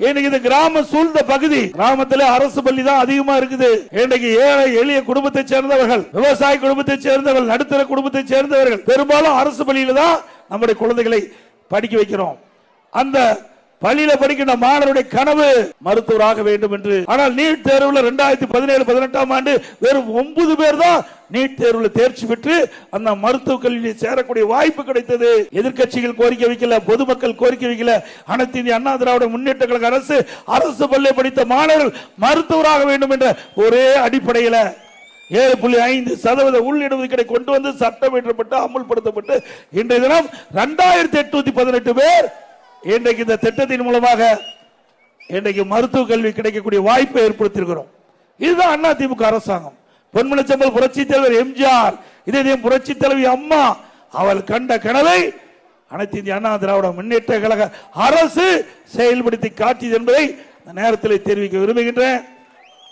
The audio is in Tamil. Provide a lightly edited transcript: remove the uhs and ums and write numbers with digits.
இன்னைக்கு இந்த கிராம சூழ்ந்த பகுதி, கிராமத்திலே அரசு பள்ளி தான் அதிகமா இருக்குது. இன்னைக்கு ஏழை எளிய குடும்பத்தை சேர்ந்தவர்கள், விவசாய குடும்பத்தை சேர்ந்தவர்கள், நடுத்தர குடும்பத்தை சேர்ந்தவர்கள் பெரும்பாலும் அரசு பள்ளியில தான் நம்முடைய குழந்தைகளை படிக்க வைக்கிறோம். அந்த பள்ளியில படிக்கின்ற மாணவருடைய கனவு மருத்துவராக வேண்டும் என்று. ஆனால் நீட் தேர்வுல 2017-18 ஆண்டு வெறும் 9 பேர் தான் நீட் தேர்வுல தேர்ச்சி பெற்று அந்த மருத்துவ கல்வியில் சேரக்கூடிய வாய்ப்பு கிடைத்தது. எதிர்க்கட்சிகள் கோரிக்கை வைக்கல, பொதுமக்கள் கோரிக்கை வைக்கல. அனைத்து இந்திய அண்ணா திராவிட முன்னேற்ற கழக அரசு பள்ளியை படித்த மாணவர்கள் மருத்துவராக வேண்டும் என்ற ஒரே அடிப்படையில் 7.5% உள்ளிடஒதுக்கீடை கொண்டு வந்து சட்டம் இயற்றப்பட்டு அமுல்படுத்தப்பட்டு இன்றைய தினம் 2818 பேர் இன்றைக்கு இந்த திட்டத்தின் மூலமாக இன்றைக்கு மருத்துவ கல்வி கிடைக்கக்கூடிய வாய்ப்பை ஏற்படுத்தியிருக்கிறோம். இதுதான் அதிமுக அரசாங்கம். பொன்மனச்செம்மல் புரட்சி தலைவர் எம்ஜிஆர், இதே புரட்சி தலைவி அம்மா அவள் கண்ட கனவை அனைத்து இந்திய அண்ணா திராவிட முன்னேற்ற கழக அரசு செயல்படுத்தி காட்டியது என்பதை இந்த நேரத்தில் தெரிவிக்க விரும்புகின்றேன்.